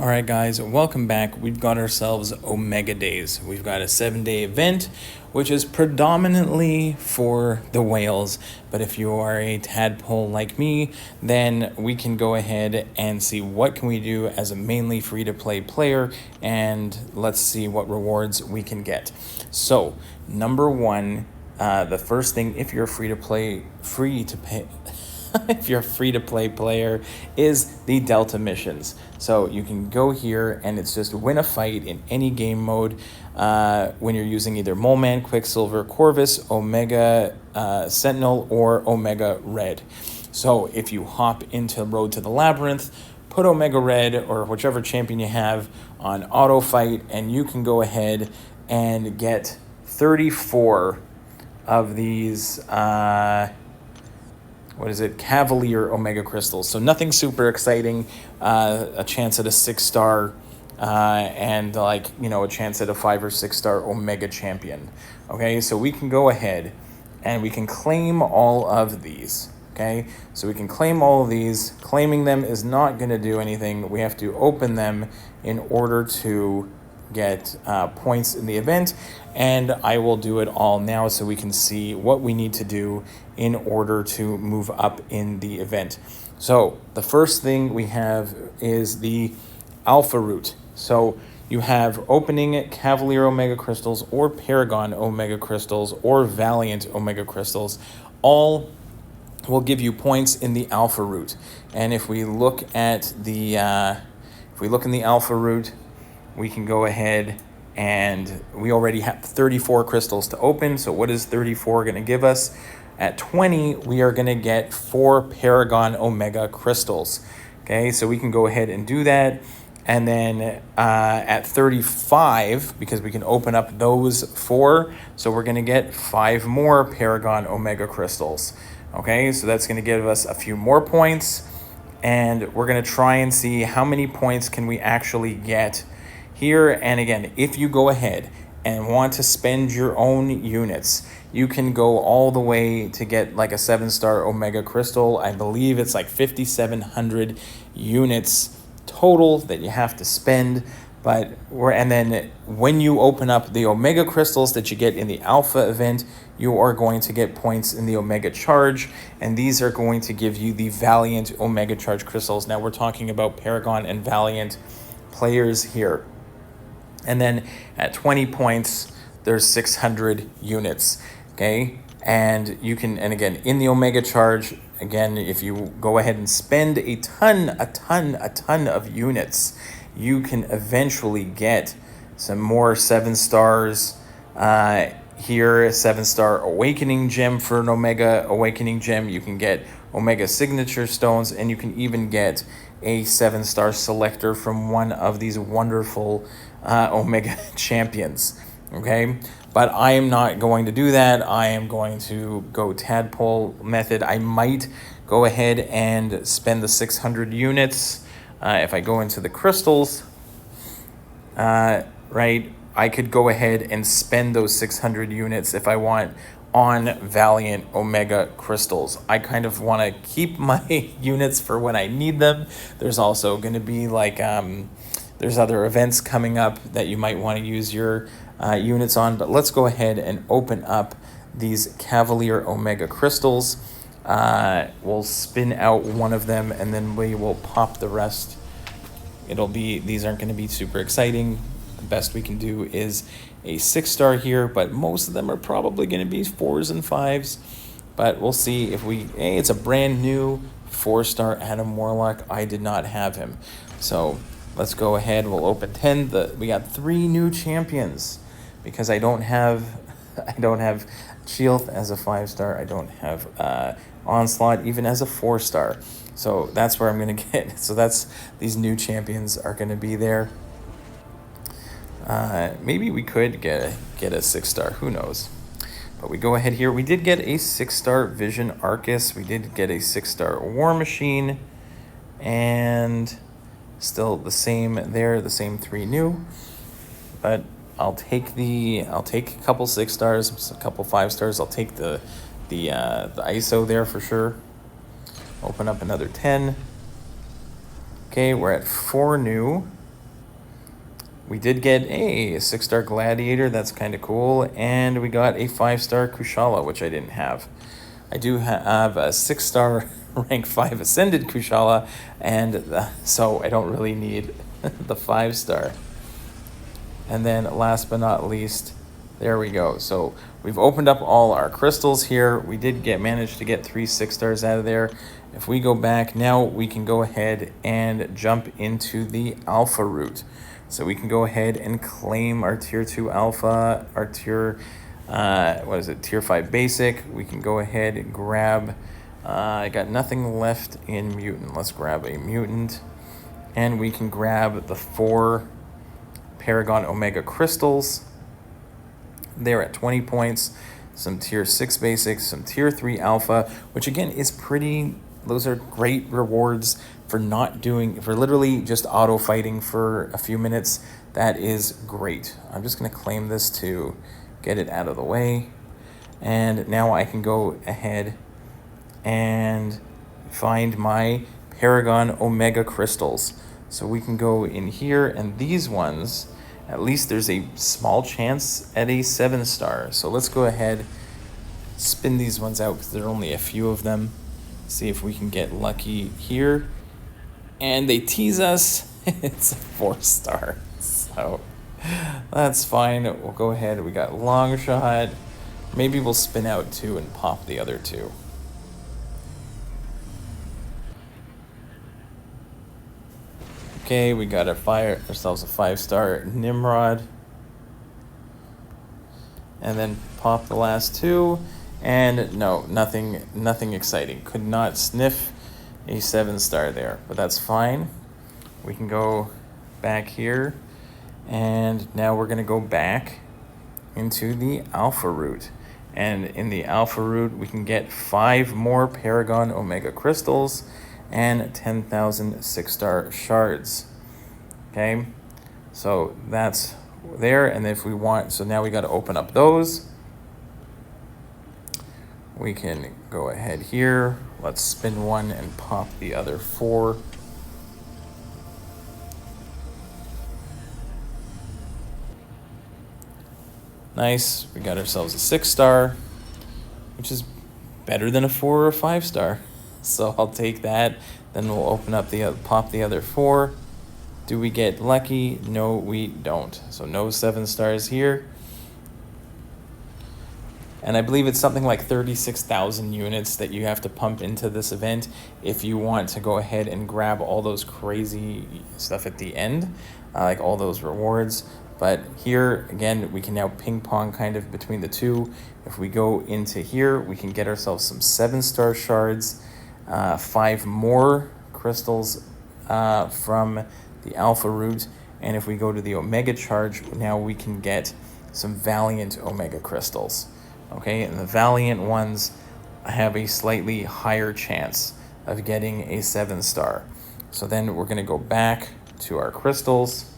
All right, guys, welcome back. We've got ourselves Omega Days. We've got a 7-day event, which is predominantly for the whales. But if you are a tadpole like me, then we can go ahead and see what can we do as a mainly free-to-play player, and let's see what rewards we can get. So, number one, the first thing, if you're if you're a free-to-play player, is the Delta missions. So you can go here and it's just win a fight in any game mode when you're using either Mole Man, Quicksilver, Corvus, Omega Sentinel, or Omega Red. So if you hop into Road to the Labyrinth, put Omega Red or whichever champion you have on auto fight, and you can go ahead and get 34 of these Cavalier Omega Crystals. So nothing super exciting, a chance at a 6-star, and a chance at a 5 or 6-star Omega champion. Okay, so we can go ahead and we can claim all of these. Okay, so we can claim all of these. Claiming them is not going to do anything. We have to open them in order to get points in the event, and I will do it all now so we can see what we need to do in order to move up in the event. So the first thing we have is the Alpha route. So you have opening Cavalier Omega Crystals or Paragon Omega Crystals or Valiant Omega Crystals. All will give you points in the Alpha route. And if we look at the in the Alpha route, we can go ahead and we already have 34 crystals to open. So what is 34 going to give us? At 20, we are going to get 4 Paragon Omega crystals. Okay, so we can go ahead and do that. And then at 35, because we can open up those 4, so we're going to get 5 more Paragon Omega crystals. Okay, so that's going to give us a few more points. And we're going to try and see how many points can we actually get here. And again, if you go ahead and want to spend your own units, you can go all the way to get like a 7-star Omega Crystal. I believe it's like 5,700 units total that you have to spend. And then when you open up the Omega Crystals that you get in the Alpha event, you are going to get points in the Omega Charge, and these are going to give you the Valiant Omega Charge Crystals. Now we're talking about Paragon and Valiant players here. And then at 20 points, there's 600 units, okay? And you can, and again, in the Omega Charge, again, if you go ahead and spend a ton of units, you can eventually get some more 7-stars here, a 7-star Awakening Gem for an Omega Awakening Gem. You can get Omega Signature Stones, and you can even get a 7-star selector from one of these wonderful Omega champions. Okay, but I am not going to do that. I am going to go tadpole method. I might go ahead and spend the 600 units. If I go into the crystals, right, I could go ahead and spend those 600 units if I want on Valiant Omega crystals. I kind of want to keep my units for when I need them. There's also going to be there's other events coming up that you might want to use your units on, but let's go ahead and open up these Cavalier Omega crystals. We'll spin out one of them and then we will pop the rest. These aren't going to be super exciting. The best we can do is a 6-star here, but most of them are probably going to be 4s and 5s. But we'll see if it's a brand new 4-star Adam Warlock. I did not have him. So let's go ahead. We'll open 10. We got 3 new champions because I don't have Shield as a 5-star. I don't have Onslaught even as a 4-star. So that's where I'm going to get. So these new champions are going to be there. Maybe we could get a 6-star. Who knows? But we go ahead here. We did get a 6-star Vision Arcus. We did get a 6-star War Machine. And still the same there, the same 3 new. But I'll take a couple 6-stars, a couple 5-stars. I'll take the ISO there for sure. Open up another 10. Okay, we're at 4 new. we did get a 6-star Gladiator. That's kind of cool. And we got a 5-star Kushala, which I didn't have. I do have a 6-star rank 5 Ascended Kushala, and so I don't really need the 5-star. And then last but not least, there we go. So we've opened up all our crystals here. We did manage to get 3 6-stars out of there. If we go back, now we can go ahead and jump into the alpha route. So we can go ahead and claim our tier 2 alpha, our tier, tier 5 basic. We can go ahead and grab, I got nothing left in mutant. Let's grab a mutant. And we can grab the 4 Paragon Omega crystals. They're at 20 points. Some tier 6 basics, some tier 3 alpha, which again is pretty, those are great rewards for literally just auto fighting for a few minutes. That is great. I'm just gonna claim this to get it out of the way. And now I can go ahead and find my Paragon Omega crystals. So we can go in here, and these ones, at least there's a small chance at a 7-star. So let's go ahead, spin these ones out because there are only a few of them. See if we can get lucky here. And they tease us. It's a 4-star. So that's fine. We'll go ahead. We got long shot. Maybe we'll spin out 2 and pop the other 2. Okay, we got ourselves a 5-star Nimrod. And then pop the last 2. And no, nothing exciting. Could not sniff a 7-star there, but that's fine. We can go back here, and now we're gonna go back into the alpha route. And in the alpha route, we can get 5 more Paragon Omega crystals and 10,000 6-star shards. Okay, so that's there. And if we want, so now we got to open up those. We can go ahead here. Let's spin 1 and pop the other 4. Nice. We got ourselves a 6-star, which is better than a 4 or a 5-star. So I'll take that. Then we'll open up pop the other 4. Do we get lucky? No, we don't. So no 7-stars here. And I believe it's something like 36,000 units that you have to pump into this event if you want to go ahead and grab all those crazy stuff at the end, like all those rewards. But here, again, we can now ping pong kind of between the two. If we go into here, we can get ourselves some 7-star shards, 5 more crystals from the alpha route. And if we go to the Omega charge, now we can get some Valiant Omega crystals. Okay, and the Valiant ones have a slightly higher chance of getting a 7-star. So then we're gonna go back to our crystals.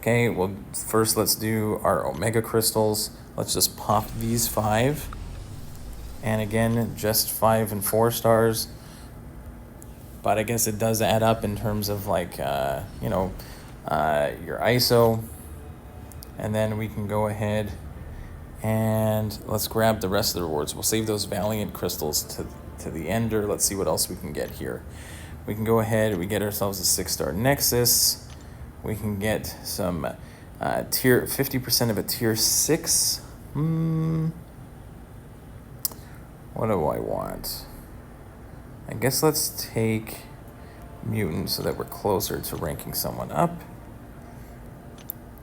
Okay, well, first let's do our Omega crystals. Let's just pop these 5. And again, just 5 and 4 stars. But I guess it does add up in terms of like, your ISO. And then we can go ahead and let's grab the rest of the rewards. We'll save those Valiant crystals to the end, or let's see what else we can get here. We can go ahead, we get ourselves a 6-star Nexus. We can get some 50% of a tier 6. What do I want? I guess let's take Mutant so that we're closer to ranking someone up.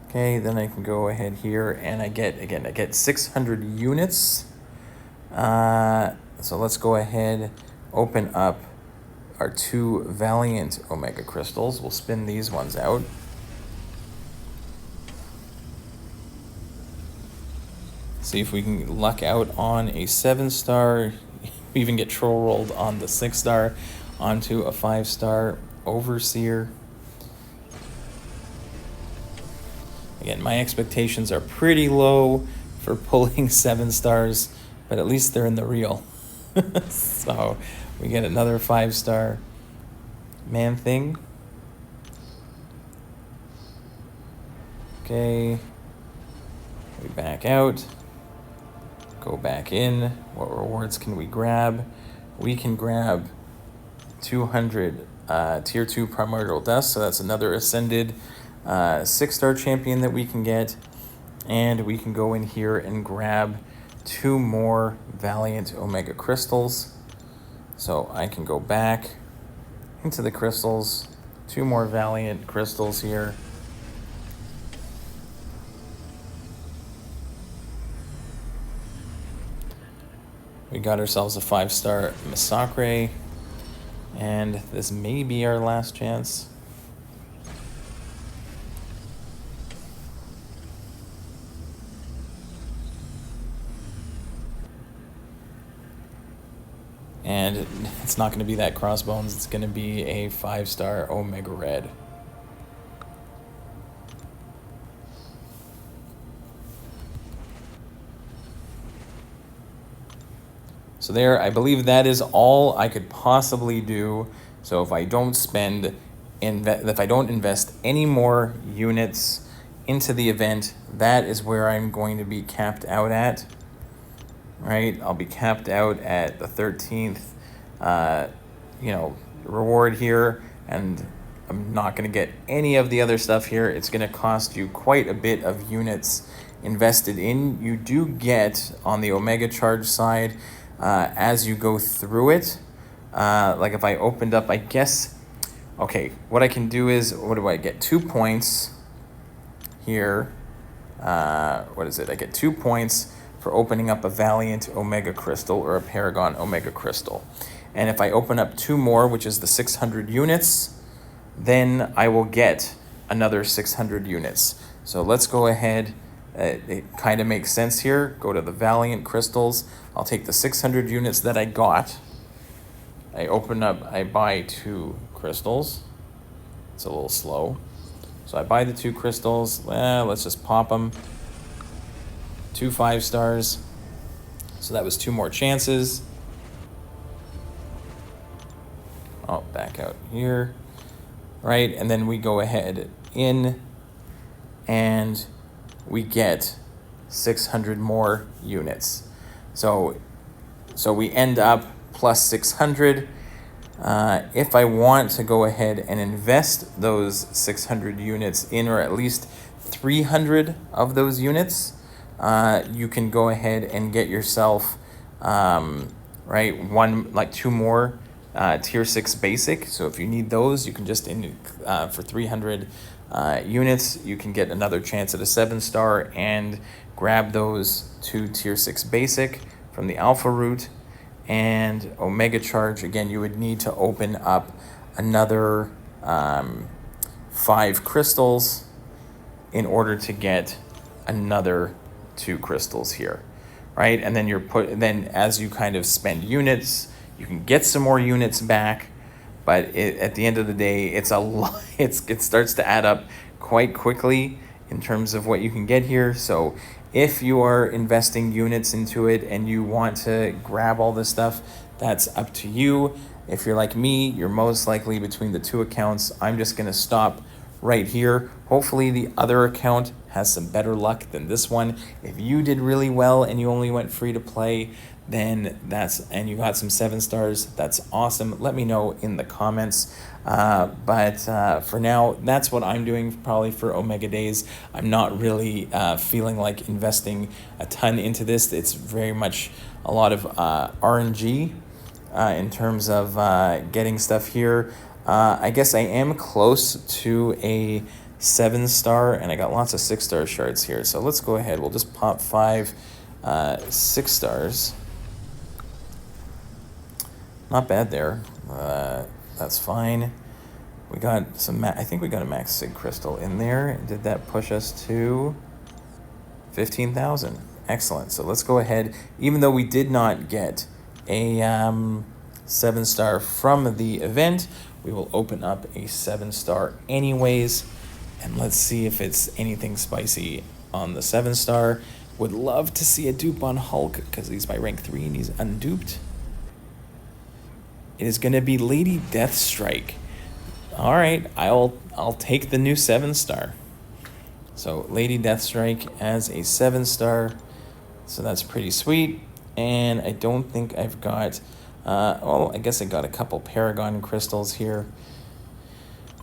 Okay, then I can go ahead here and I get 600 units. So let's go ahead, open up our 2 Valiant Omega crystals. We'll spin these ones out. See if we can luck out on a 7-star. We even get troll rolled on the 6-star onto a 5-star Overseer. Again, my expectations are pretty low for pulling 7-stars, but at least they're in the real. So we get another 5-star Man-Thing. Okay. We back out. Go back in. What rewards can we grab? We can grab 200 tier 2 primordial dust, so that's another ascended 6-star champion that we can get. And we can go in here and grab 2 more Valiant Omega crystals. So I can go back into the crystals, 2 more Valiant crystals here. We got ourselves a 5-star MCOC, and this may be our last chance. And it's not going to be that Crossbones, it's going to be a 5-star Omega Red. So there, I believe that is all I could possibly do. So if I don't invest any more units into the event, that is where I'm going to be capped out at. Right, I'll be capped out at the 13th, reward here, and I'm not going to get any of the other stuff here. It's going to cost you quite a bit of units invested in. You do get on the Omega Charge side as you go through it. Like if I opened up, I guess, okay, what I can do is, what do I get? 2 points here. What is it? I get 2 points for opening up a Valiant Omega Crystal or a Paragon Omega Crystal. And if I open up 2 more, which is the 600 units, then I will get another 600 units. So let's go ahead. It kind of makes sense here. Go to the Valiant Crystals. I'll take the 600 units that I got. I buy 2 crystals. It's a little slow. So I buy the 2 crystals. Let's just pop them. 2 5-stars. So that was 2 more chances. Oh, back out here. Right, and then we go ahead in and we get 600 more units. So we end up plus 600. If I want to go ahead and invest those 600 units in, or at least 300 of those units, you can go ahead and get yourself, 2 more tier 6 basic. So if you need those, you can just, for 300 units, you can get another chance at a 7-star and grab those 2 tier 6 basic from the alpha route. And Omega Charge, again, you would need to open up another 5 crystals in order to get another 2 crystals here, right? And then then as you kind of spend units, you can get some more units back, but at the end of the day, it's a lot. It starts to add up quite quickly in terms of what you can get here. So if you are investing units into it and you want to grab all this stuff, that's up to you. If you're like me, you're most likely between the 2 accounts. I'm just going to stop right here. Hopefully the other account has some better luck than this one. If you did really well and you only went free to play, then and you got some 7-stars, that's awesome. Let me know in the comments. But for now, that's what I'm doing probably for Omega Days. I'm not really feeling like investing a ton into this. It's very much a lot of RNG in terms of getting stuff here. I guess I am close to a 7-star, and I got lots of 6-star shards here. So let's go ahead. We'll just pop 5 6-stars. Not bad there. That's fine. We got some, I think we got a max sig crystal in there. Did that push us to 15,000? Excellent. So let's go ahead. Even though we did not get a 7-star from the event, we will open up a 7-star anyways. And let's see if it's anything spicy on the 7-star. Would love to see a dupe on Hulk because he's by rank 3 and he's unduped. It is going to be Lady Deathstrike. All right, I'll take the new 7-star. So Lady Deathstrike as a 7-star. So that's pretty sweet. And I don't think I've got, I guess I got a couple Paragon crystals here.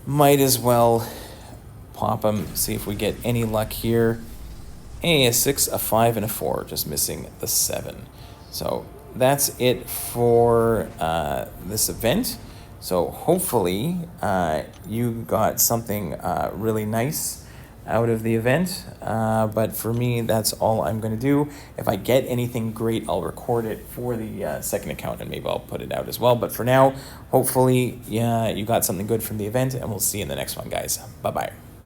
Might as well pop them, see if we get any luck here. Hey, a 6, a 5, and a 4, just missing the 7. So that's it for this event. So hopefully you got something really nice out of the event. But for me, that's all I'm going to do. If I get anything great, I'll record it for the second account, and maybe I'll put it out as well. But for now, hopefully, yeah, you got something good from the event, and we'll see you in the next one, guys. Bye-bye.